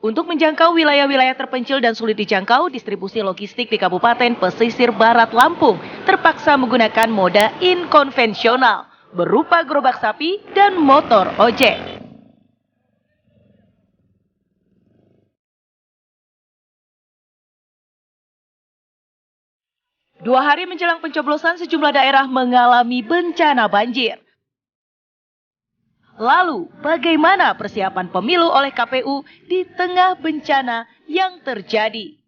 Untuk menjangkau wilayah-wilayah terpencil dan sulit dijangkau, distribusi logistik di Kabupaten Pesisir Barat Lampung terpaksa menggunakan moda inkonvensional berupa gerobak sapi dan motor ojek. Dua hari menjelang pencoblosan, sejumlah daerah mengalami bencana banjir. Lalu, bagaimana persiapan pemilu oleh KPU di tengah bencana yang terjadi?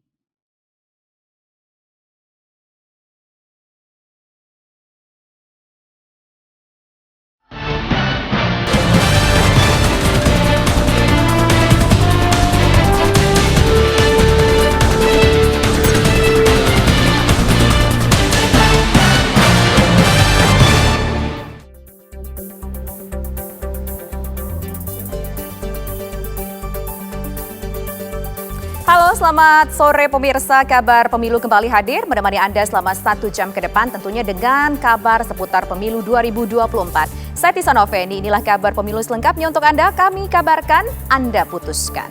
Halo, selamat sore pemirsa. Kabar Pemilu kembali hadir menemani Anda selama 1 jam ke depan, tentunya dengan kabar seputar Pemilu 2024. Saya Tisa Noveni, inilah kabar Pemilu selengkapnya untuk Anda. Kami kabarkan, Anda putuskan.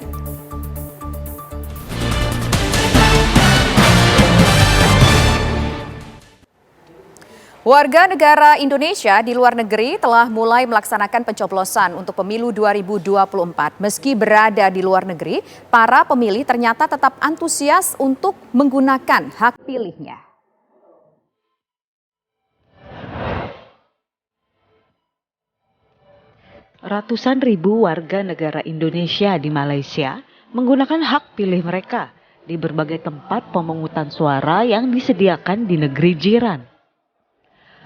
Warga negara Indonesia di luar negeri telah mulai melaksanakan pencoblosan untuk pemilu 2024. Meski berada di luar negeri, para pemilih ternyata tetap antusias untuk menggunakan hak pilihnya. Ratusan ribu warga negara Indonesia di Malaysia menggunakan hak pilih mereka di berbagai tempat pemungutan suara yang disediakan di negeri jiran.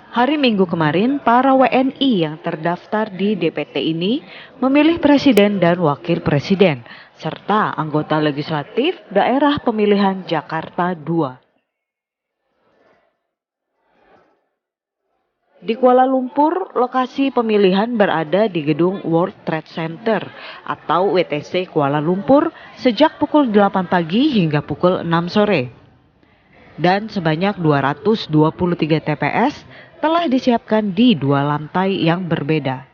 Hari Minggu kemarin, para WNI yang terdaftar di DPT ini memilih presiden dan wakil presiden, serta anggota legislatif daerah pemilihan Jakarta II. Di Kuala Lumpur, lokasi pemilihan berada di gedung World Trade Center atau WTC Kuala Lumpur sejak pukul 8 pagi hingga pukul 6 sore. Dan sebanyak 223 TPS telah disiapkan di 2 lantai yang berbeda.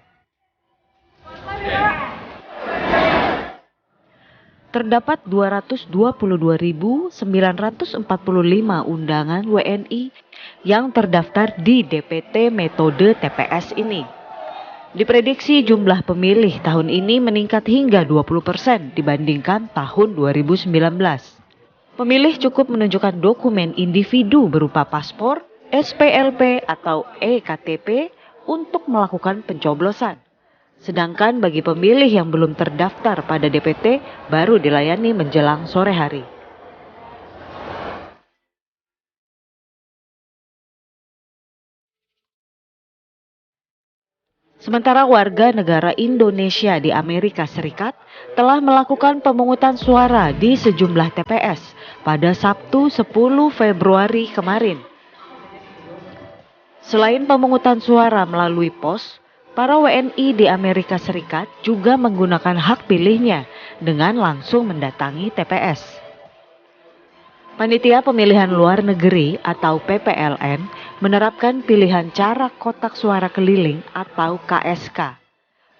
Terdapat 222.945 undangan WNI yang terdaftar di DPT metode TPS ini. Diprediksi jumlah pemilih tahun ini meningkat hingga 20% dibandingkan tahun 2019. Pemilih cukup menunjukkan dokumen individu berupa paspor, SPLP atau EKTP untuk melakukan pencoblosan. Sedangkan bagi pemilih yang belum terdaftar pada DPT baru dilayani menjelang sore hari. Sementara warga negara Indonesia di Amerika Serikat telah melakukan pemungutan suara di sejumlah TPS pada Sabtu 10 Februari kemarin. Selain pemungutan suara melalui pos, para WNI di Amerika Serikat juga menggunakan hak pilihnya dengan langsung mendatangi TPS. Panitia Pemilihan Luar Negeri atau PPLN menerapkan pilihan cara kotak suara keliling atau KSK.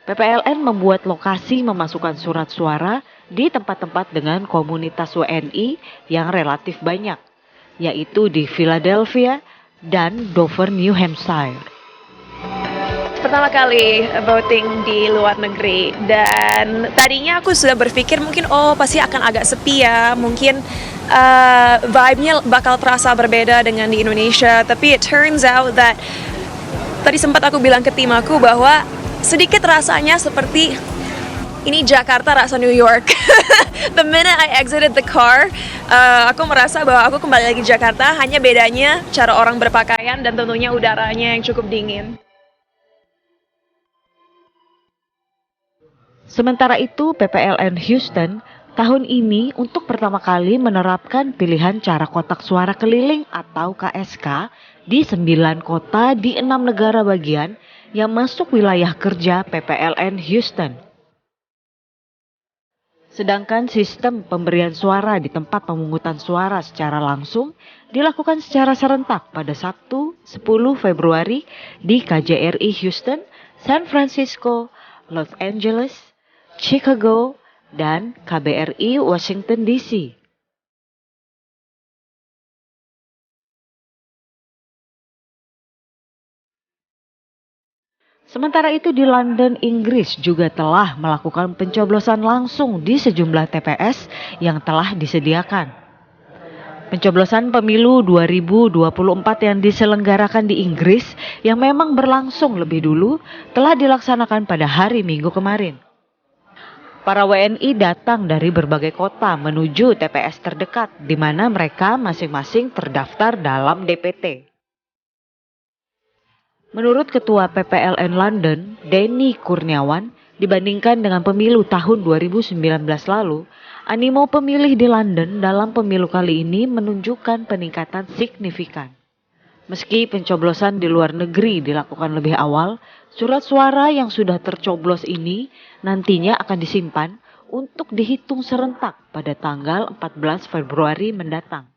PPLN membuat lokasi memasukkan surat suara di tempat-tempat dengan komunitas WNI yang relatif banyak, yaitu di Philadelphia dan Dover, New Hampshire. Pertama kali voting di luar negeri, dan tadinya aku sudah berpikir mungkin pasti akan agak sepi ya, mungkin vibe-nya bakal terasa berbeda dengan di Indonesia, tapi it turns out that tadi sempat aku bilang ke tim aku bahwa sedikit rasanya seperti ini Jakarta rasa New York. The minute I exited the car, aku merasa bahwa aku kembali lagi Jakarta, hanya bedanya cara orang berpakaian dan tentunya udaranya yang cukup dingin. Sementara itu, PPLN Houston tahun ini untuk pertama kali menerapkan pilihan cara kotak suara keliling atau KSK di 9 kota di 6 negara bagian yang masuk wilayah kerja PPLN Houston. Sedangkan sistem pemberian suara di tempat pemungutan suara secara langsung dilakukan secara serentak pada Sabtu 10 Februari di KJRI Houston, San Francisco, Los Angeles, Chicago, dan KBRI Washington DC. Sementara itu di London, Inggris juga telah melakukan pencoblosan langsung di sejumlah TPS yang telah disediakan. Pencoblosan pemilu 2024 yang diselenggarakan di Inggris yang memang berlangsung lebih dulu telah dilaksanakan pada hari Minggu kemarin. Para WNI datang dari berbagai kota menuju TPS terdekat di mana mereka masing-masing terdaftar dalam DPT. Menurut Ketua PPLN London, Denny Kurniawan, dibandingkan dengan pemilu tahun 2019 lalu, animo pemilih di London dalam pemilu kali ini menunjukkan peningkatan signifikan. Meski pencoblosan di luar negeri dilakukan lebih awal, surat suara yang sudah tercoblos ini nantinya akan disimpan untuk dihitung serentak pada tanggal 14 Februari mendatang.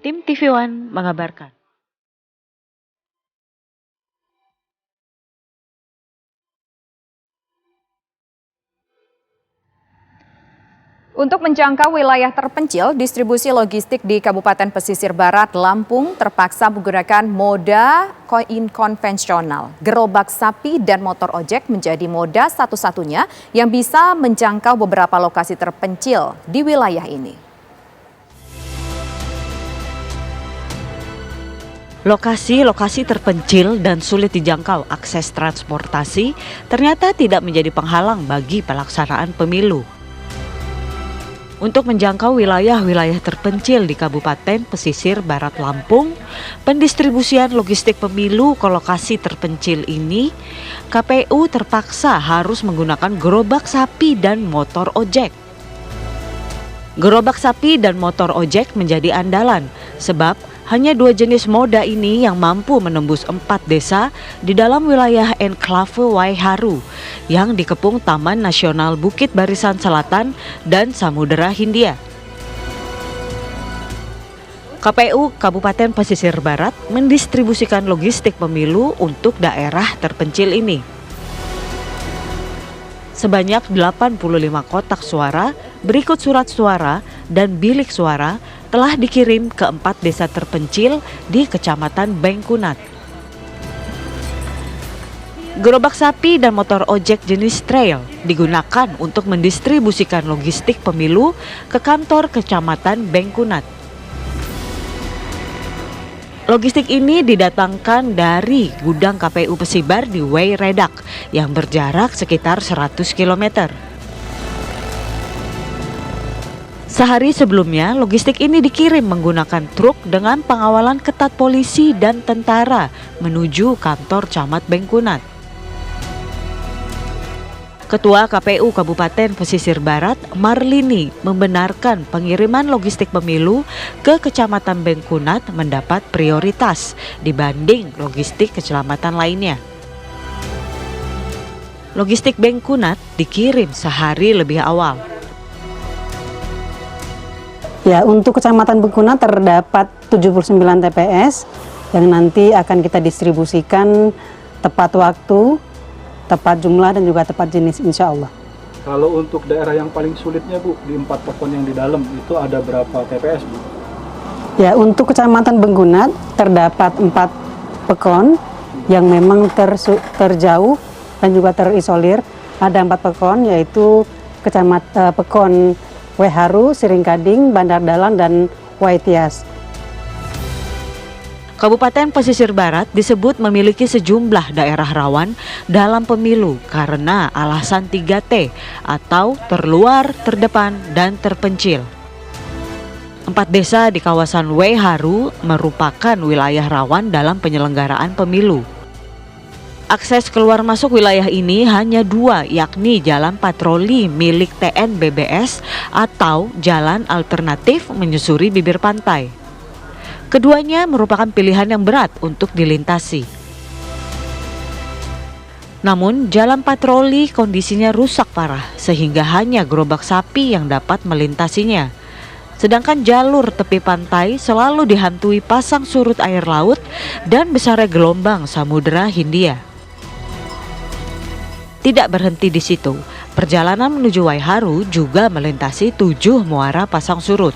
Tim TV One mengabarkan. Untuk menjangkau wilayah terpencil, distribusi logistik di Kabupaten Pesisir Barat, Lampung terpaksa menggunakan moda konvensional. Gerobak sapi dan motor ojek menjadi moda satu-satunya yang bisa menjangkau beberapa lokasi terpencil di wilayah ini. Lokasi-lokasi terpencil dan sulit dijangkau akses transportasi ternyata tidak menjadi penghalang bagi pelaksanaan pemilu. Untuk menjangkau wilayah-wilayah terpencil di Kabupaten Pesisir Barat Lampung, pendistribusian logistik pemilu ke lokasi terpencil ini, KPU terpaksa harus menggunakan gerobak sapi dan motor ojek. Gerobak sapi dan motor ojek menjadi andalan sebab hanya dua jenis moda ini yang mampu menembus 4 desa di dalam wilayah enklave Waiharu yang dikepung Taman Nasional Bukit Barisan Selatan dan Samudera Hindia. KPU Kabupaten Pesisir Barat mendistribusikan logistik pemilu untuk daerah terpencil ini. Sebanyak 85 kotak suara, berikut surat suara dan bilik suara telah dikirim ke 4 desa terpencil di Kecamatan Bengkunat. Gerobak sapi dan motor ojek jenis trail digunakan untuk mendistribusikan logistik pemilu ke kantor Kecamatan Bengkunat. Logistik ini didatangkan dari gudang KPU Pesibar di Wairedak yang berjarak sekitar 100 km. Sehari sebelumnya, logistik ini dikirim menggunakan truk dengan pengawalan ketat polisi dan tentara menuju kantor Camat Bengkunat. Ketua KPU Kabupaten Pesisir Barat, Marlini, membenarkan pengiriman logistik pemilu ke Kecamatan Bengkunat mendapat prioritas dibanding logistik kecamatan lainnya. Logistik Bengkunat dikirim sehari lebih awal. Ya, untuk Kecamatan Bengkunat terdapat 79 TPS yang nanti akan kita distribusikan tepat waktu, tepat jumlah dan juga tepat jenis insya Allah. Kalau untuk daerah yang paling sulitnya Bu, di 4 pekon yang di dalam itu ada berapa TPS Bu? Ya, untuk Kecamatan Bengkunat terdapat 4 pekon yang memang terjauh dan juga terisolir. Ada 4 pekon yaitu Pekon Waiharu, Siringkading, Bandar Dalan, dan Waitias. Kabupaten Pesisir Barat disebut memiliki sejumlah daerah rawan dalam pemilu karena alasan 3T atau terluar, terdepan, dan terpencil. 4 desa di kawasan Waiharu merupakan wilayah rawan dalam penyelenggaraan pemilu. Akses keluar masuk wilayah ini hanya 2, yakni jalan patroli milik TNBBS atau jalan alternatif menyusuri bibir pantai. Keduanya merupakan pilihan yang berat untuk dilintasi. Namun jalan patroli kondisinya rusak parah sehingga hanya gerobak sapi yang dapat melintasinya. Sedangkan jalur tepi pantai selalu dihantui pasang surut air laut dan besarnya gelombang Samudera Hindia. Tidak berhenti di situ, perjalanan menuju Waiharu juga melintasi 7 muara pasang surut.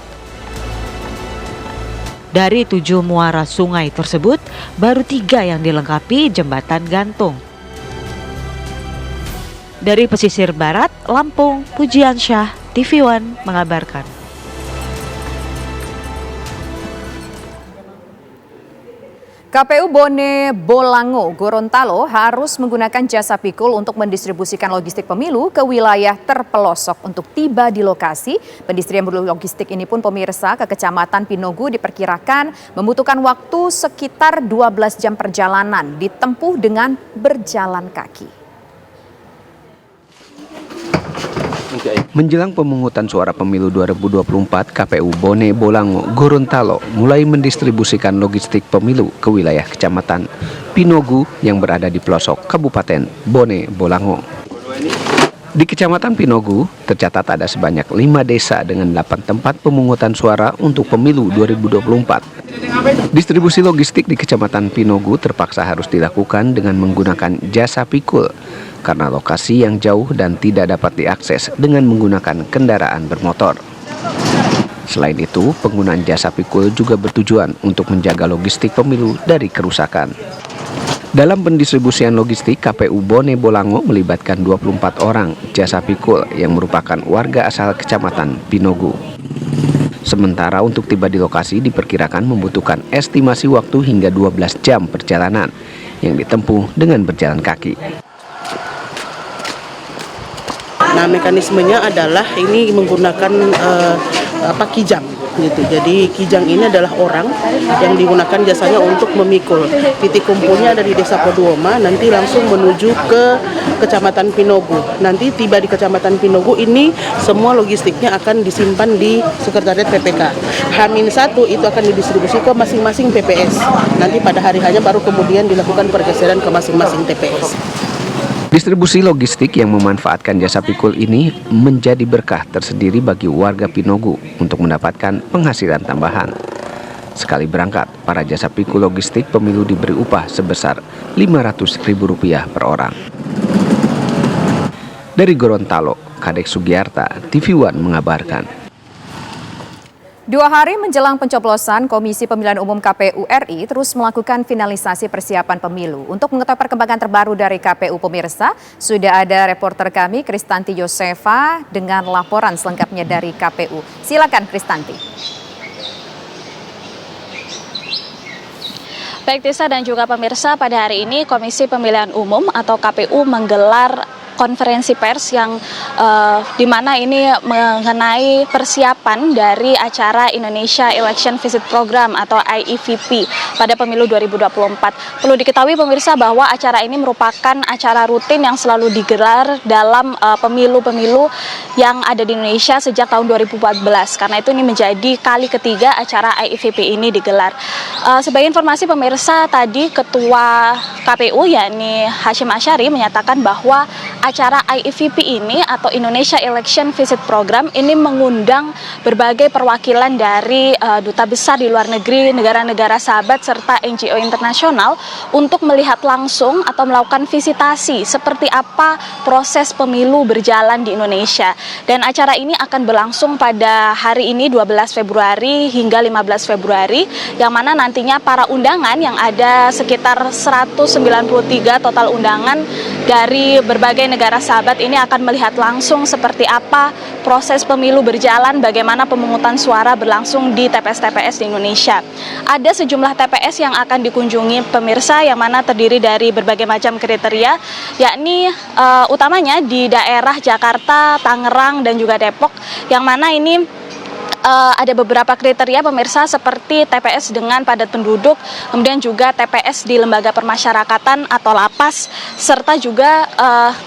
Dari 7 muara sungai tersebut, baru 3 yang dilengkapi jembatan gantung. Dari pesisir barat, Lampung, Pujiansyah, TV One mengabarkan. KPU Bone Bolango, Gorontalo harus menggunakan jasa pikul untuk mendistribusikan logistik pemilu ke wilayah terpelosok. Untuk tiba di lokasi, pendistribusian logistik ini pun pemirsa ke Kecamatan Pinogu diperkirakan membutuhkan waktu sekitar 12 jam perjalanan ditempuh dengan berjalan kaki. Menjelang pemungutan suara pemilu 2024, KPU Bone Bolango, Gorontalo mulai mendistribusikan logistik pemilu ke wilayah Kecamatan Pinogu yang berada di pelosok Kabupaten Bone Bolango. Di Kecamatan Pinogu, tercatat ada sebanyak 5 desa dengan 8 tempat pemungutan suara untuk pemilu 2024. Distribusi logistik di Kecamatan Pinogu terpaksa harus dilakukan dengan menggunakan jasa pikul karena lokasi yang jauh dan tidak dapat diakses dengan menggunakan kendaraan bermotor. Selain itu, penggunaan jasa pikul juga bertujuan untuk menjaga logistik pemilu dari kerusakan. Dalam pendistribusian logistik, KPU Bone Bolango melibatkan 24 orang jasa pikul yang merupakan warga asal Kecamatan Pinogu. Sementara untuk tiba di lokasi diperkirakan membutuhkan estimasi waktu hingga 12 jam perjalanan yang ditempuh dengan berjalan kaki. Nah, mekanismenya adalah ini menggunakan kijang gitu. Jadi kijang ini adalah orang yang digunakan jasanya untuk memikul. Titik kumpulnya ada di Desa Poduoma, nanti langsung menuju ke Kecamatan Pinogu. Nanti tiba di Kecamatan Pinogu ini semua logistiknya akan disimpan di Sekretariat PPK. H-1 itu akan didistribusi ke masing-masing TPS. Nanti pada hari hanya baru kemudian dilakukan pergeseran ke masing-masing TPS. Distribusi logistik yang memanfaatkan jasa pikul ini menjadi berkah tersendiri bagi warga Pinogu untuk mendapatkan penghasilan tambahan. Sekali berangkat, para jasa pikul logistik pemilu diberi upah sebesar Rp500.000 per orang. Dari Gorontalo, Kadek Sugiyarta, TV One mengabarkan. 2 hari menjelang pencoblosan, Komisi Pemilihan Umum KPU RI terus melakukan finalisasi persiapan pemilu. Untuk mengetahui perkembangan terbaru dari KPU pemirsa, sudah ada reporter kami Kristanti Yosefa dengan laporan selengkapnya dari KPU. Silakan Kristanti. Baik Tisa dan juga pemirsa, pada hari ini Komisi Pemilihan Umum atau KPU menggelar konferensi pers yang di mana ini mengenai persiapan dari acara Indonesia Election Visit Program atau IEVP pada pemilu 2024. Perlu diketahui pemirsa bahwa acara ini merupakan acara rutin yang selalu digelar dalam pemilu-pemilu yang ada di Indonesia sejak tahun 2014. Karena itu ini menjadi kali ketiga acara IEVP ini digelar. Sebagai informasi pemirsa, tadi Ketua KPU yakni Hashim Asyari menyatakan bahwa acara IEVP ini atau Indonesia Election Visit Program ini mengundang berbagai perwakilan dari duta besar di luar negeri, negara-negara sahabat serta NGO internasional untuk melihat langsung atau melakukan visitasi seperti apa proses pemilu berjalan di Indonesia. Dan acara ini akan berlangsung pada hari ini 12 Februari hingga 15 Februari yang mana nantinya para undangan yang ada sekitar 193 total undangan dari berbagai negara sahabat ini akan melihat langsung seperti apa proses pemilu berjalan, bagaimana pemungutan suara berlangsung di TPS-TPS di Indonesia. Ada sejumlah TPS yang akan dikunjungi pemirsa yang mana terdiri dari berbagai macam kriteria, yakni utamanya di daerah Jakarta, Tangerang, dan juga Depok, yang mana ini ada beberapa kriteria pemirsa seperti TPS dengan padat penduduk, kemudian juga TPS di lembaga permasyarakatan atau lapas, serta juga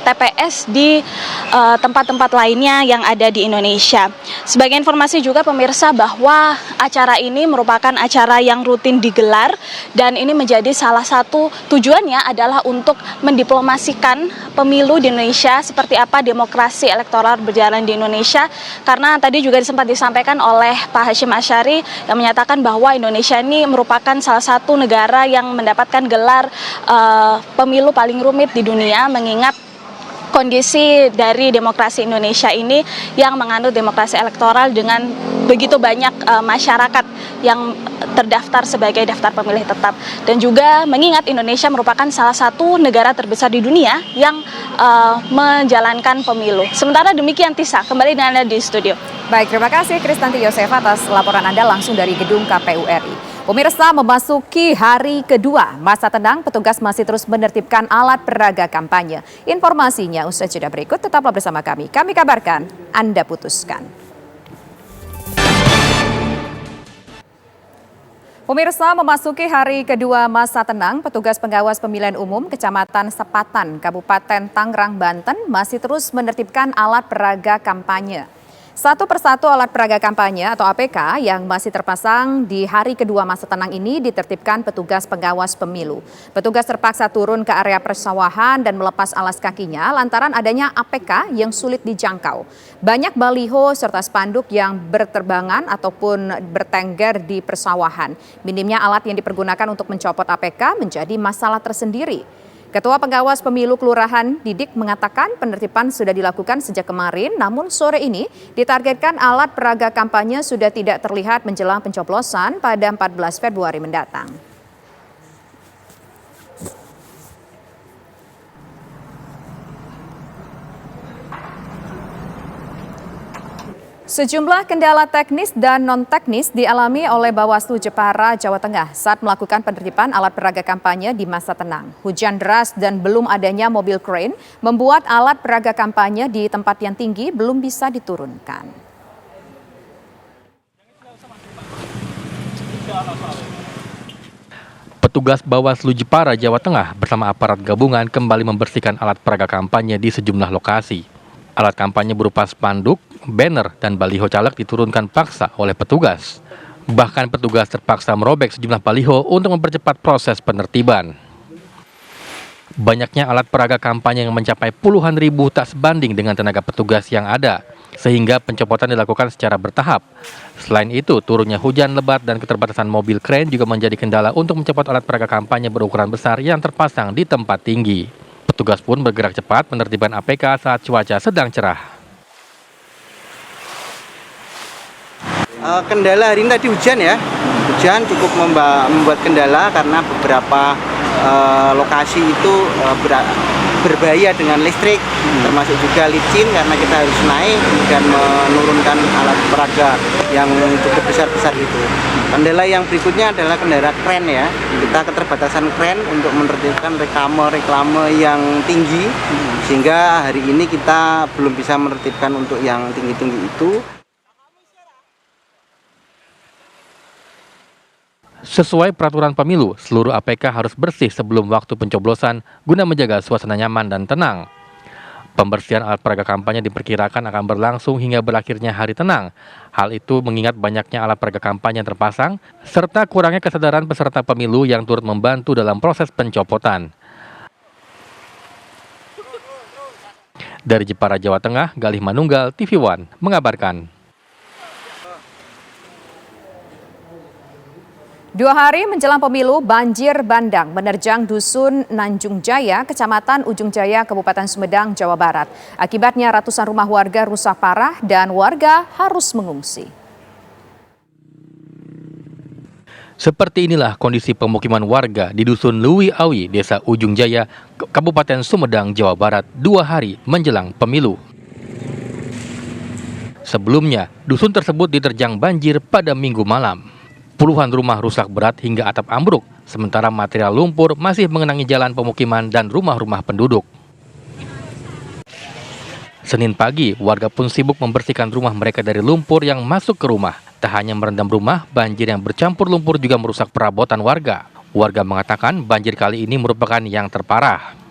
TPS di tempat-tempat lainnya yang ada di Indonesia. Sebagai informasi juga pemirsa bahwa acara ini merupakan acara yang rutin digelar dan ini menjadi salah satu tujuannya adalah untuk mendiplomasikan pemilu di Indonesia, seperti apa demokrasi elektoral berjalan di Indonesia, karena tadi juga sempat disampaikan oleh Pak Hashim Asyari yang menyatakan bahwa Indonesia ini merupakan salah satu negara yang mendapatkan gelar pemilu paling rumit di dunia, mengingat kondisi dari demokrasi Indonesia ini yang menganut demokrasi elektoral dengan begitu banyak masyarakat yang terdaftar sebagai daftar pemilih tetap, dan juga mengingat Indonesia merupakan salah satu negara terbesar di dunia yang menjalankan pemilu. Sementara demikian, Tisa, kembali dengan Anda di studio. Baik, terima kasih Kristanti Yosef atas laporan Anda langsung dari gedung KPU RI. Pemirsa, memasuki hari kedua masa tenang, petugas masih terus menertibkan alat peraga kampanye. Informasinya usai jeda berikut, tetaplah bersama kami. Kami kabarkan, Anda putuskan. Pemirsa, memasuki hari kedua masa tenang, petugas pengawas pemilihan umum Kecamatan Sepatan, Kabupaten Tangerang, Banten masih terus menertibkan alat peraga kampanye. Satu persatu alat peraga kampanye atau APK yang masih terpasang di hari kedua masa tenang ini ditertibkan petugas pengawas pemilu. Petugas terpaksa turun ke area persawahan dan melepas alas kakinya lantaran adanya APK yang sulit dijangkau. Banyak baliho serta spanduk yang berterbangan ataupun bertengger di persawahan. Minimnya alat yang dipergunakan untuk mencopot APK menjadi masalah tersendiri. Ketua Pengawas Pemilu Kelurahan Didik mengatakan penertiban sudah dilakukan sejak kemarin, namun sore ini ditargetkan alat peraga kampanye sudah tidak terlihat menjelang pencoblosan pada 14 Februari mendatang. Sejumlah kendala teknis dan non-teknis dialami oleh Bawaslu Jepara, Jawa Tengah saat melakukan penertiban alat peraga kampanye di masa tenang. Hujan deras dan belum adanya mobil crane membuat alat peraga kampanye di tempat yang tinggi belum bisa diturunkan. Petugas Bawaslu Jepara, Jawa Tengah bersama aparat gabungan kembali membersihkan alat peraga kampanye di sejumlah lokasi. Alat kampanye berupa spanduk, banner, dan baliho caleg diturunkan paksa oleh petugas. Bahkan petugas terpaksa merobek sejumlah baliho untuk mempercepat proses penertiban. Banyaknya alat peraga kampanye yang mencapai puluhan ribu tak sebanding dengan tenaga petugas yang ada, sehingga pencopotan dilakukan secara bertahap. Selain itu, turunnya hujan lebat dan keterbatasan mobil crane juga menjadi kendala untuk mencopot alat peraga kampanye berukuran besar yang terpasang di tempat tinggi. Petugas pun bergerak cepat menertibkan APK saat cuaca sedang cerah. Kendala hari ini tadi hujan ya. Hujan cukup membuat kendala karena beberapa lokasi itu berbahaya dengan listrik, termasuk juga licin karena kita harus naik dan menurunkan alat peraga yang cukup besar-besar itu. Kendala yang berikutnya adalah kendala kren ya. Kita keterbatasan kren untuk menertibkan reklame yang tinggi, sehingga hari ini kita belum bisa menertibkan untuk yang tinggi-tinggi itu. Sesuai peraturan pemilu, seluruh APK harus bersih sebelum waktu pencoblosan guna menjaga suasana nyaman dan tenang. Pembersihan alat peraga kampanye diperkirakan akan berlangsung hingga berakhirnya hari tenang. Hal itu mengingat banyaknya alat peraga kampanye yang terpasang, serta kurangnya kesadaran peserta pemilu yang turut membantu dalam proses pencopotan. Dari Jepara, Jawa Tengah, Galih Manunggal, TV One mengabarkan. 2 hari menjelang pemilu, banjir bandang menerjang Dusun Nanjung Jaya, Kecamatan Ujung Jaya, Kabupaten Sumedang, Jawa Barat. Akibatnya ratusan rumah warga rusak parah dan warga harus mengungsi. Seperti inilah kondisi pemukiman warga di Dusun Luwi Awi, Desa Ujung Jaya, Kabupaten Sumedang, Jawa Barat, 2 hari menjelang pemilu. Sebelumnya, dusun tersebut diterjang banjir pada Minggu malam. Puluhan rumah rusak berat hingga atap ambruk, sementara material lumpur masih mengenangi jalan pemukiman dan rumah-rumah penduduk. Senin pagi, warga pun sibuk membersihkan rumah mereka dari lumpur yang masuk ke rumah. Tak hanya merendam rumah, banjir yang bercampur lumpur juga merusak perabotan warga. Warga mengatakan banjir kali ini merupakan yang terparah.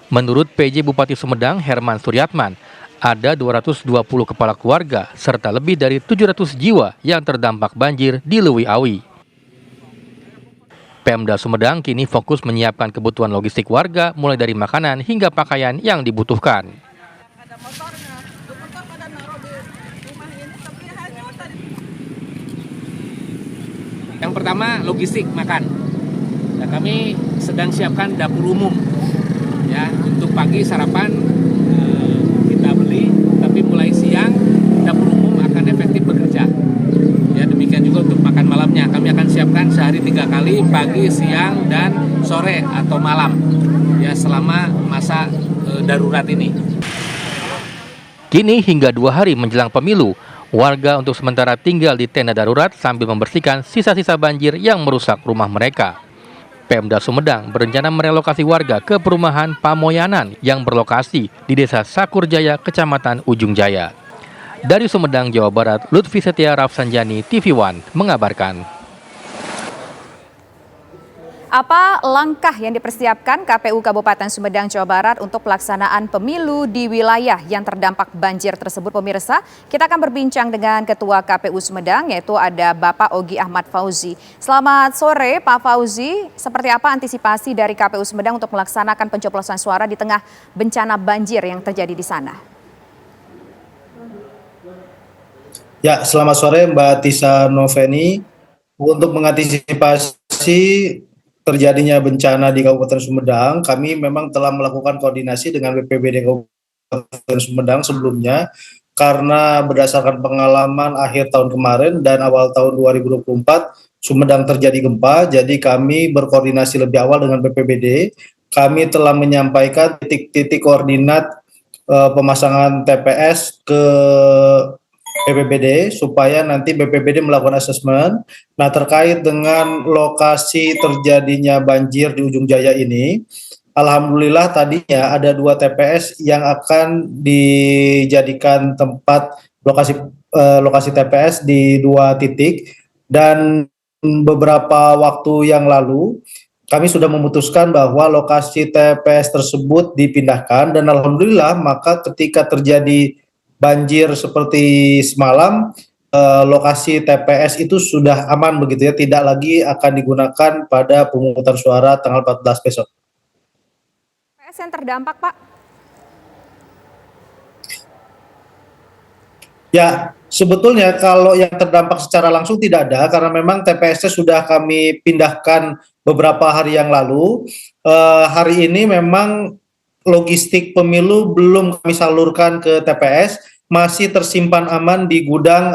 Menurut PJ Bupati Sumedang, Herman Suryatman, ada 220 kepala keluarga serta lebih dari 700 jiwa yang terdampak banjir di Luwi Awi. Pemda Sumedang kini fokus menyiapkan kebutuhan logistik warga mulai dari makanan hingga pakaian yang dibutuhkan. Yang pertama logistik makan. Nah, kami sedang siapkan dapur umum ya untuk pagi sarapan kita beli, tapi mulai siang dapur umum akan efektif bekerja. Ya demikian juga untuk makan malamnya kami akan siapkan sehari 3 kali, pagi, siang, dan sore atau malam ya selama masa darurat ini. Kini hingga 2 hari menjelang pemilu, warga untuk sementara tinggal di tenda darurat sambil membersihkan sisa-sisa banjir yang merusak rumah mereka. Pemda Sumedang berencana merelokasi warga ke perumahan Pamoyanan yang berlokasi di Desa Sakurjaya, Kecamatan Ujung Jaya. Dari Sumedang, Jawa Barat, Lutfi Setia Rafsanjani, TV One, mengabarkan. Apa langkah yang dipersiapkan KPU Kabupaten Sumedang, Jawa Barat untuk pelaksanaan pemilu di wilayah yang terdampak banjir tersebut, pemirsa? Kita akan berbincang dengan Ketua KPU Sumedang, yaitu ada Bapak Ogi Ahmad Fauzi. Selamat sore, Pak Fauzi. Seperti apa antisipasi dari KPU Sumedang untuk melaksanakan pencoblosan suara di tengah bencana banjir yang terjadi di sana? Ya, selamat sore Mbak Tisa Noveni. Untuk mengantisipasi terjadinya bencana di Kabupaten Sumedang, kami memang telah melakukan koordinasi dengan BPBD Kabupaten Sumedang sebelumnya, karena berdasarkan pengalaman akhir tahun kemarin dan awal tahun 2024 Sumedang terjadi gempa, jadi kami berkoordinasi lebih awal dengan BPBD. Kami telah menyampaikan titik-titik koordinat pemasangan TPS ke BPBD supaya nanti BPBD melakukan asesmen. Nah, terkait dengan lokasi terjadinya banjir di Ujung Jaya ini, alhamdulillah tadinya ada 2 TPS yang akan dijadikan tempat lokasi TPS di 2 titik, dan beberapa waktu yang lalu kami sudah memutuskan bahwa lokasi TPS tersebut dipindahkan, dan alhamdulillah maka ketika terjadi banjir seperti semalam, lokasi TPS itu sudah aman begitu ya, tidak lagi akan digunakan pada pemungutan suara tanggal 14 besok. TPS yang terdampak, Pak? Ya, sebetulnya kalau yang terdampak secara langsung tidak ada, karena memang TPS-nya sudah kami pindahkan beberapa hari yang lalu. Hari ini memang logistik pemilu belum kami salurkan ke TPS, masih tersimpan aman di gudang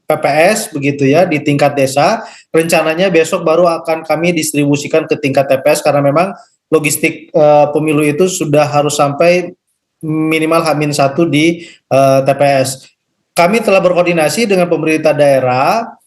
PPS begitu ya, di tingkat desa. Rencananya besok baru akan kami distribusikan ke tingkat TPS, karena memang logistik pemilu itu sudah harus sampai minimal H-1 di TPS. Kami telah berkoordinasi dengan pemerintah daerah,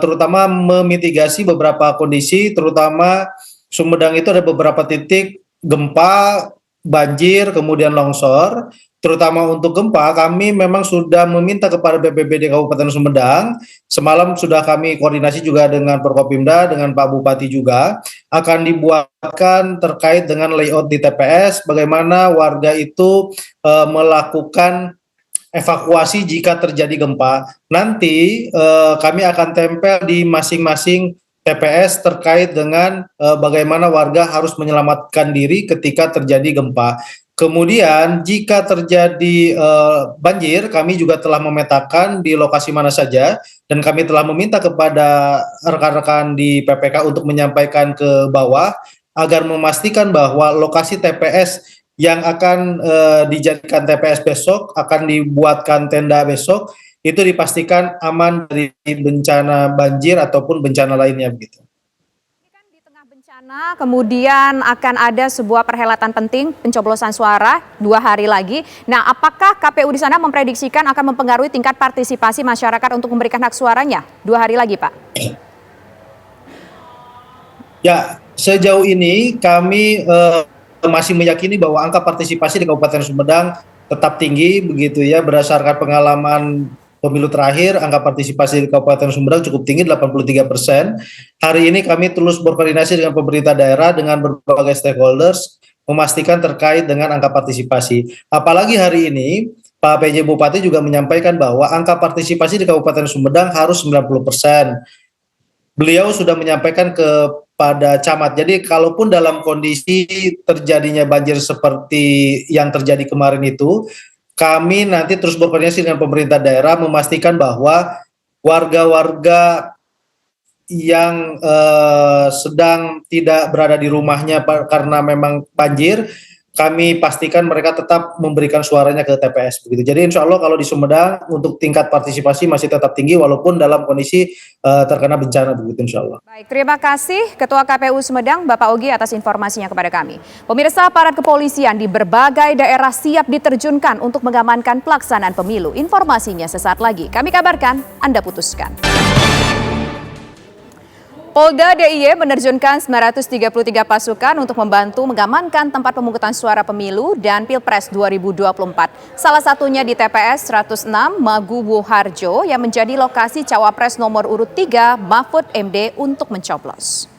terutama memitigasi beberapa kondisi, terutama Sumedang itu ada beberapa titik gempa, banjir, kemudian longsor. Terutama untuk gempa, kami memang sudah meminta kepada BPBD Kabupaten Sumedang. Semalam sudah kami koordinasi juga dengan Forkopimda, dengan Pak Bupati juga, akan dibuatkan terkait dengan layout di TPS, bagaimana warga itu melakukan evakuasi jika terjadi gempa. Nanti kami akan tempel di masing-masing TPS terkait dengan bagaimana warga harus menyelamatkan diri ketika terjadi gempa. Kemudian jika terjadi banjir, kami juga telah memetakan di lokasi mana saja, dan kami telah meminta kepada rekan-rekan di PPK untuk menyampaikan ke bawah agar memastikan bahwa lokasi TPS yang akan dijadikan TPS besok, akan dibuatkan tenda besok, itu dipastikan aman dari bencana banjir ataupun bencana lainnya begitu. Kemudian akan ada sebuah perhelatan penting pencoblosan suara 2 hari lagi. Nah, apakah KPU di sana memprediksikan akan mempengaruhi tingkat partisipasi masyarakat untuk memberikan hak suaranya 2 hari lagi, Pak? Ya, sejauh ini kami masih meyakini bahwa angka partisipasi di Kabupaten Sumedang tetap tinggi begitu ya, berdasarkan pengalaman pemilu terakhir, angka partisipasi di Kabupaten Sumedang cukup tinggi, 83%. Hari ini kami terus berkoordinasi dengan pemerintah daerah, dengan berbagai stakeholders, memastikan terkait dengan angka partisipasi. Apalagi hari ini, Pak PJ Bupati juga menyampaikan bahwa angka partisipasi di Kabupaten Sumedang harus 90%. Beliau sudah menyampaikan kepada camat, jadi kalaupun dalam kondisi terjadinya banjir seperti yang terjadi kemarin itu, kami nanti terus berkoordinasi dengan pemerintah daerah memastikan bahwa warga-warga yang sedang tidak berada di rumahnya karena memang banjir, kami pastikan mereka tetap memberikan suaranya ke TPS begitu. Jadi insya Allah kalau di Sumedang untuk tingkat partisipasi masih tetap tinggi walaupun dalam kondisi terkena bencana begitu insya Allah. Baik, terima kasih Ketua KPU Sumedang Bapak Ogi atas informasinya kepada kami. Pemirsa, aparat kepolisian di berbagai daerah siap diterjunkan untuk mengamankan pelaksanaan pemilu. Informasinya sesaat lagi kami kabarkan, Anda putuskan. Polda DIY menerjunkan 933 pasukan untuk membantu mengamankan tempat pemungutan suara pemilu dan Pilpres 2024. Salah satunya di TPS 106 Maguwo Harjo yang menjadi lokasi Cawapres nomor urut 3 Mahfud MD untuk mencoblos.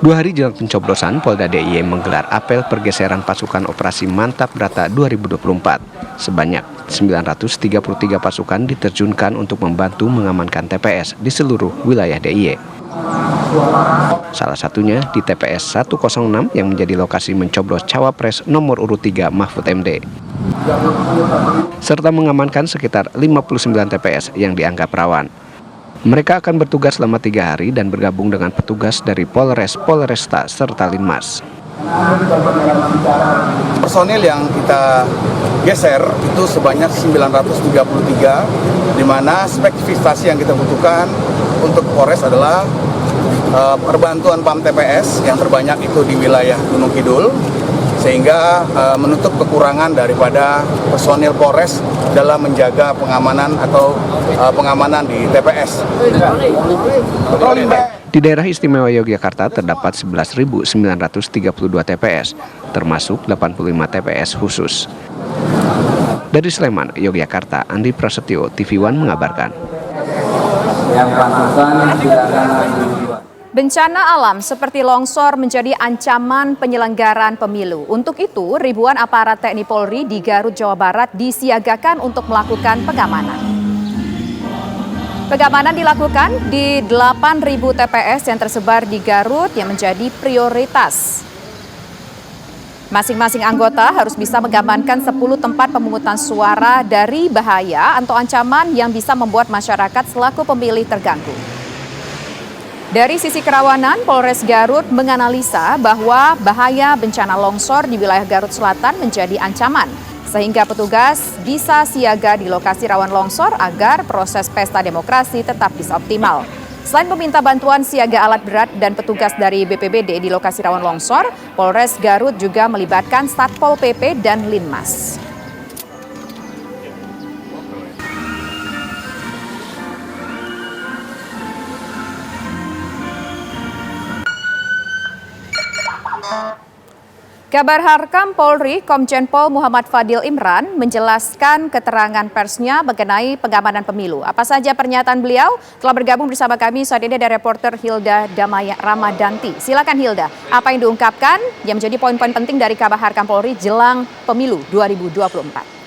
2 hari jelang pencoblosan, Polda DIY menggelar apel pergeseran pasukan operasi Mantap Brata 2024. Sebanyak 933 pasukan diterjunkan untuk membantu mengamankan TPS di seluruh wilayah DIY. Salah satunya di TPS 106 yang menjadi lokasi mencoblos Cawapres nomor urut 3 Mahfud MD. Serta mengamankan sekitar 59 TPS yang dianggap rawan. Mereka akan bertugas selama 3 hari dan bergabung dengan petugas dari Polres, Polresta, serta Linmas. Personil yang kita geser itu sebanyak 933, di mana spesifikasi yang kita butuhkan untuk Polres adalah perbantuan PAM TPS yang terbanyak itu di wilayah Gunung Kidul, sehingga menutup kekurangan daripada personil Polres dalam menjaga pengamanan atau pengamanan di TPS. Di daerah istimewa Yogyakarta terdapat 11.932 TPS, termasuk 85 TPS khusus. Dari Sleman, Yogyakarta, Andi Prasetyo, TV One mengabarkan. Bencana alam seperti longsor menjadi ancaman penyelenggaraan pemilu. Untuk itu, ribuan aparat TNI Polri di Garut, Jawa Barat disiagakan untuk melakukan pengamanan. Pengamanan dilakukan di 8.000 TPS yang tersebar di Garut yang menjadi prioritas. Masing-masing anggota harus bisa mengamankan 10 tempat pemungutan suara dari bahaya atau ancaman yang bisa membuat masyarakat selaku pemilih terganggu. Dari sisi kerawanan, Polres Garut menganalisa bahwa bahaya bencana longsor di wilayah Garut Selatan menjadi ancaman, sehingga petugas bisa siaga di lokasi rawan longsor agar proses pesta demokrasi tetap bisa optimal. Selain meminta bantuan siaga alat berat dan petugas dari BPBD di lokasi rawan longsor, Polres Garut juga melibatkan Satpol PP dan Linmas. Kabar Harkam Polri, Komjen Pol Muhammad Fadil Imran menjelaskan keterangan persnya mengenai pengamanan pemilu. Apa saja pernyataan beliau? Telah bergabung bersama kami saat ini ada reporter Hilda Damaya Ramadanti. Silakan Hilda, apa yang diungkapkan yang menjadi poin-poin penting dari Kabar Harkam Polri jelang pemilu 2024?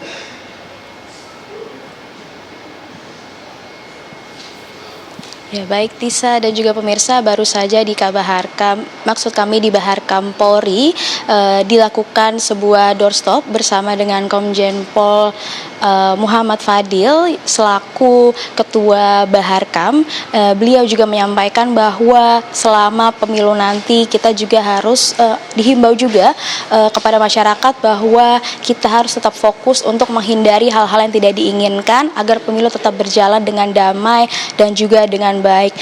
Ya baik Tisa dan juga pemirsa, baru saja di Kabar Harkam, maksud kami di Baharkam Polri dilakukan sebuah doorstop bersama dengan Komjen Pol Muhammad Fadil selaku Ketua Baharkam. Beliau juga menyampaikan bahwa selama pemilu nanti kita juga harus dihimbau juga kepada masyarakat bahwa kita harus tetap fokus untuk menghindari hal-hal yang tidak diinginkan agar pemilu tetap berjalan dengan damai dan juga dengan baik.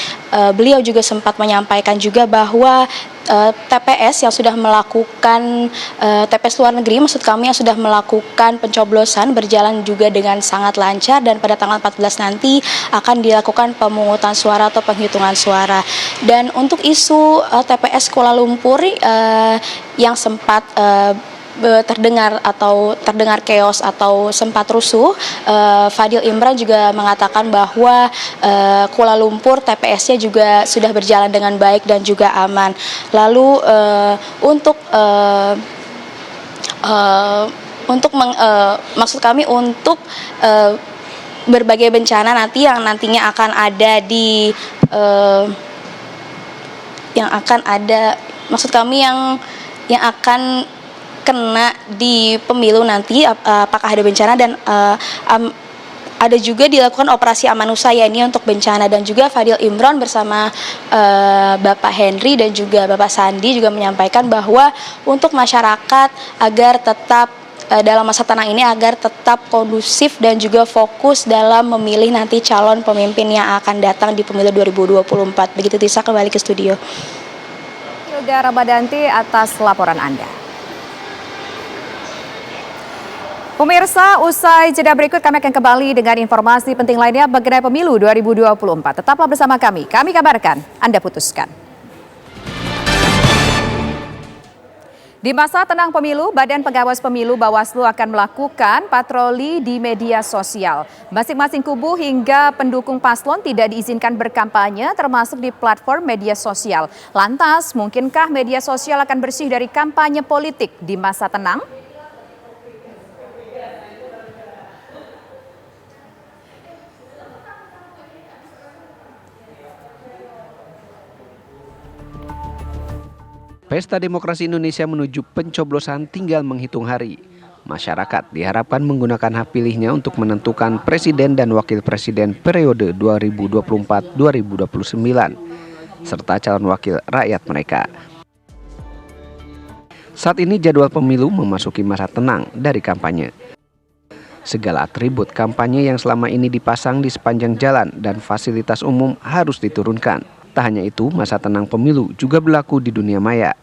Beliau juga sempat menyampaikan juga bahwa TPS yang sudah melakukan TPS luar negeri, maksud kami yang sudah melakukan pencoblosan berjalan juga dengan sangat lancar, dan pada tanggal 14 nanti akan dilakukan pemungutan suara atau penghitungan suara. Dan untuk isu TPS Kuala Lumpur yang sempat terdengar keos atau sempat rusuh, Fadil Imran juga mengatakan bahwa Kuala Lumpur TPS-nya juga sudah berjalan dengan baik dan juga aman. Lalu maksud kami untuk berbagai bencana nanti yang nantinya akan ada di maksud kami yang akan kena di pemilu nanti, apakah ada bencana dan ada juga dilakukan operasi Amanusa ini untuk bencana, dan juga Fadil Imron bersama Bapak Henry dan juga Bapak Sandi juga menyampaikan bahwa untuk masyarakat agar tetap dalam masa tenang ini agar tetap kondusif dan juga fokus dalam memilih nanti calon pemimpin yang akan datang di pemilu 2024. Begitu Tisa, kembali ke studio. Hilda Ramadanti atas laporan Anda. Pemirsa, usai jeda berikut kami akan kembali dengan informasi penting lainnya mengenai pemilu 2024. Tetaplah bersama kami kabarkan, Anda putuskan. Di masa tenang pemilu, Badan Pengawas Pemilu Bawaslu akan melakukan patroli di media sosial. Masing-masing kubu hingga pendukung paslon tidak diizinkan berkampanye, termasuk di platform media sosial. Lantas, mungkinkah media sosial akan bersih dari kampanye politik di masa tenang? Pesta Demokrasi Indonesia menuju pencoblosan tinggal menghitung hari. Masyarakat diharapkan menggunakan hak pilihnya untuk menentukan presiden dan wakil presiden periode 2024-2029, serta calon wakil rakyat mereka. Saat ini jadwal pemilu memasuki masa tenang dari kampanye. Segala atribut kampanye yang selama ini dipasang di sepanjang jalan dan fasilitas umum harus diturunkan. Tak hanya itu, masa tenang pemilu juga berlaku di dunia maya.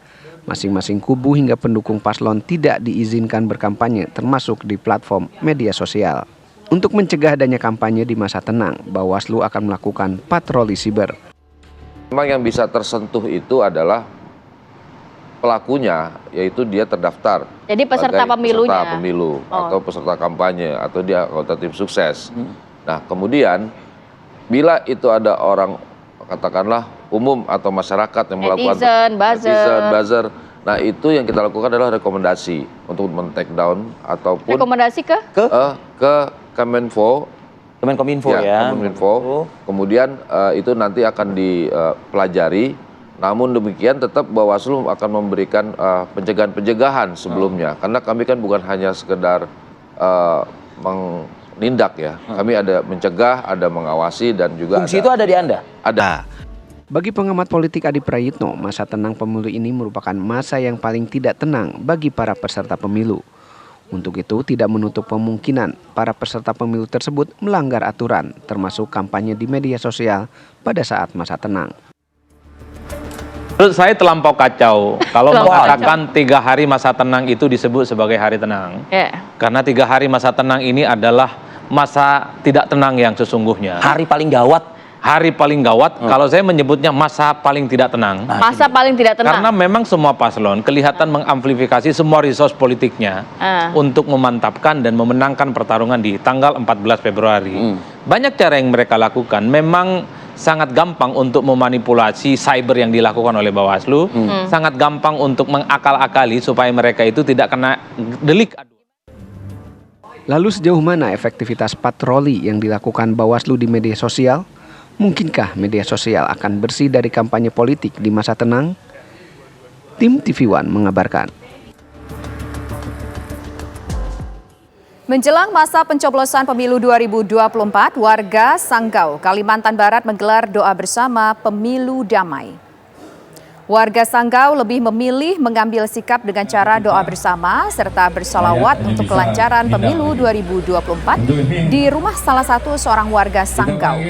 Masing-masing kubu hingga pendukung paslon tidak diizinkan berkampanye, termasuk di platform media sosial. Untuk mencegah adanya kampanye di masa tenang, Bawaslu akan melakukan patroli siber. Memang yang bisa tersentuh itu adalah pelakunya, yaitu dia terdaftar. Jadi peserta pemilunya. Peserta pemilu atau peserta kampanye atau dia anggota tim sukses. Nah, kemudian bila itu ada orang katakanlah umum atau masyarakat yang melakukan netizen, buzzer. Nah, itu yang kita lakukan adalah rekomendasi untuk men-take down ataupun rekomendasi ke Kemenkominfo ya. Kemenkominfo. Kemudian itu nanti akan dipelajari. Namun demikian tetap Bawaslu akan memberikan pencegahan sebelumnya. Karena kami kan bukan hanya sekedar menindak ya. Kami ada mencegah, ada mengawasi dan juga fungsi itu ada di Anda? Ada. Bagi pengamat politik Adi Prayitno, masa tenang pemilu ini merupakan masa yang paling tidak tenang bagi para peserta pemilu. Untuk itu, tidak menutup kemungkinan para peserta pemilu tersebut melanggar aturan, termasuk kampanye di media sosial pada saat masa tenang. Menurut saya terlampau kacau kalau mengatakan 3 hari masa tenang itu disebut sebagai hari tenang. Karena 3 hari masa tenang ini adalah masa tidak tenang yang sesungguhnya. Hari paling gawat. Hari paling gawat, kalau saya menyebutnya masa paling tidak tenang. Masa paling tidak tenang. Karena memang semua paslon kelihatan mengamplifikasi semua resource politiknya untuk memantapkan dan memenangkan pertarungan di tanggal 14 Februari. Banyak cara yang mereka lakukan. Memang sangat gampang untuk memanipulasi cyber yang dilakukan oleh Bawaslu. Sangat gampang untuk mengakal-akali supaya mereka itu tidak kena delik aduan. Lalu sejauh mana efektivitas patroli yang dilakukan Bawaslu di media sosial? Mungkinkah media sosial akan bersih dari kampanye politik di masa tenang? Tim TV One mengabarkan. Menjelang masa pencoblosan pemilu 2024, warga Sanggau, Kalimantan Barat menggelar doa bersama pemilu damai. Warga Sanggau lebih memilih mengambil sikap dengan cara doa bersama serta bersalawat untuk kelancaran pemilu 2024 di rumah salah satu seorang warga Sanggau.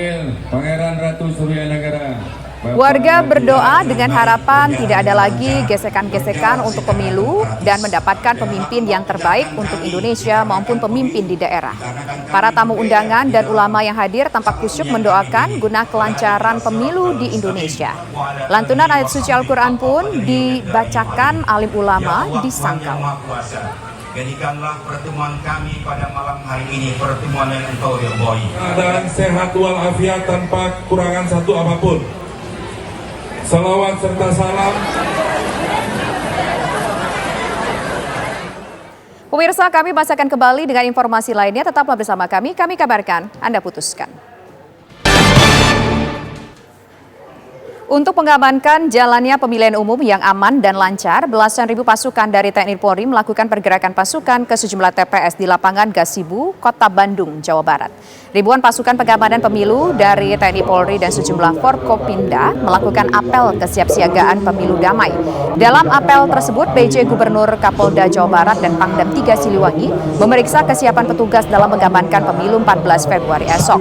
Warga berdoa dengan harapan tidak ada lagi gesekan-gesekan untuk pemilu dan mendapatkan pemimpin yang terbaik untuk Indonesia maupun pemimpin di daerah. Para tamu undangan dan ulama yang hadir tampak khusyuk mendoakan guna kelancaran pemilu di Indonesia. Lantunan ayat suci Al-Quran pun dibacakan alim ulama di Sanggau. Jadikanlah pertemuan kami pada malam hari ini pertemuan yang Engkau ridhoi. Keadaan sehat walafiat tanpa kekurangan satu apapun. Salawat serta salam. Pemirsa, kami masih akan kembali dengan informasi lainnya. Tetaplah bersama kami kabarkan, Anda putuskan. Untuk mengamankan jalannya pemilihan umum yang aman dan lancar, belasan ribu pasukan dari TNI Polri melakukan pergerakan pasukan ke sejumlah TPS di lapangan Gasibu, Kota Bandung, Jawa Barat. Ribuan pasukan pengamanan pemilu dari TNI Polri dan sejumlah Forkopimda melakukan apel kesiapsiagaan pemilu damai. Dalam apel tersebut, PJ Gubernur Kapolda Jawa Barat dan Pangdam 3 Siliwangi memeriksa kesiapan petugas dalam mengamankan pemilu 14 Februari esok.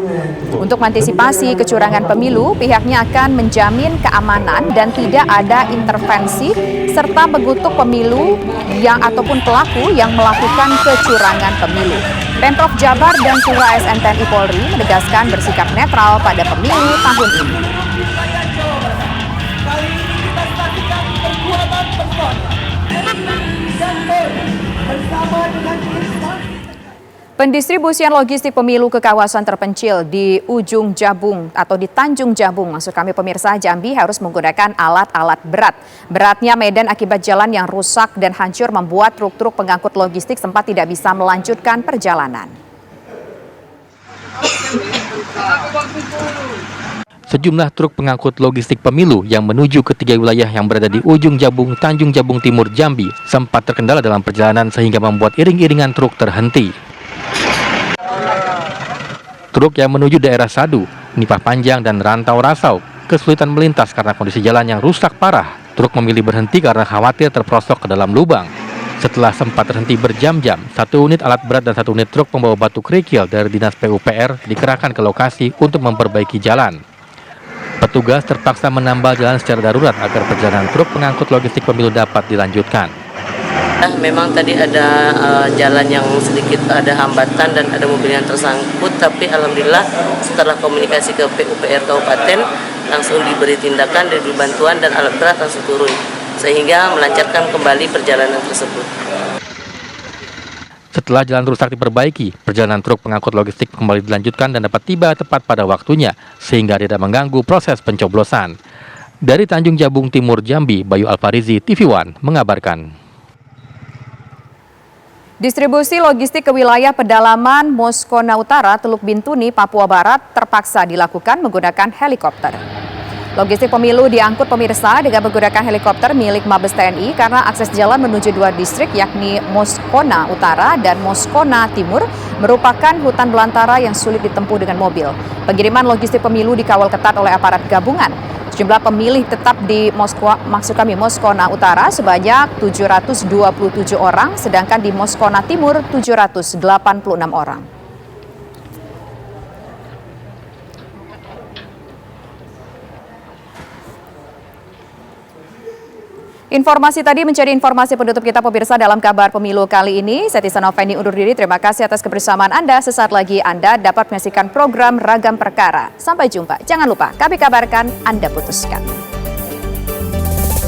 Untuk mengantisipasi kecurangan pemilu, pihaknya akan menjamin keamanan dan tidak ada intervensi serta mengutuk pemilu ataupun pelaku yang melakukan kecurangan pemilu. Pemprov Jabar dan Pura ASN TNI Polri menegaskan bersikap netral pada pemilu tahun ini. Pendistribusian logistik pemilu ke kawasan terpencil di Ujung Jabung atau di Tanjung Jabung, maksud kami pemirsa, Jambi harus menggunakan alat-alat berat. Beratnya medan akibat jalan yang rusak dan hancur membuat truk-truk pengangkut logistik sempat tidak bisa melanjutkan perjalanan. Sejumlah truk pengangkut logistik pemilu yang menuju ke 3 wilayah yang berada di Ujung Jabung, Tanjung Jabung Timur, Jambi sempat terkendala dalam perjalanan sehingga membuat iring-iringan truk terhenti. Truk yang menuju daerah Sadu, Nipah Panjang, dan Rantau Rasau kesulitan melintas karena kondisi jalan yang rusak parah. Truk memilih berhenti karena khawatir terperosok ke dalam lubang. Setelah sempat terhenti berjam-jam, 1 unit alat berat dan 1 unit truk pembawa batu kerikil dari Dinas PUPR dikerahkan ke lokasi untuk memperbaiki jalan. Petugas terpaksa menambal jalan secara darurat agar perjalanan truk pengangkut logistik pemilu dapat dilanjutkan. Memang tadi ada jalan yang sedikit ada hambatan dan ada mobil yang tersangkut, tapi alhamdulillah setelah komunikasi ke PUPR Kabupaten langsung diberi tindakan, diberi bantuan dan alat berat langsung turun sehingga melancarkan kembali perjalanan tersebut. Setelah jalan rusak diperbaiki, perjalanan truk pengangkut logistik kembali dilanjutkan dan dapat tiba tepat pada waktunya sehingga tidak mengganggu proses pencoblosan. Dari Tanjung Jabung Timur, Jambi, Bayu Alfarizi, TV One mengabarkan. Distribusi logistik ke wilayah pedalaman Moskona Utara, Teluk Bintuni, Papua Barat terpaksa dilakukan menggunakan helikopter. Logistik pemilu diangkut pemirsa dengan menggunakan helikopter milik Mabes TNI karena akses jalan menuju 2 distrik yakni Moskona Utara dan Moskona Timur merupakan hutan belantara yang sulit ditempuh dengan mobil. Pengiriman logistik pemilu dikawal ketat oleh aparat gabungan. Jumlah pemilih tetap di Moskona Utara sebanyak 727 orang, sedangkan di Moskona Timur 786 orang. Informasi tadi menjadi informasi penutup kita pemirsa dalam kabar pemilu kali ini. Saya Tisa Noveni undur diri. Terima kasih atas kebersamaan Anda. Sesaat lagi Anda dapat menyaksikan program Ragam Perkara. Sampai jumpa. Jangan lupa kami kabarkan, Anda putuskan.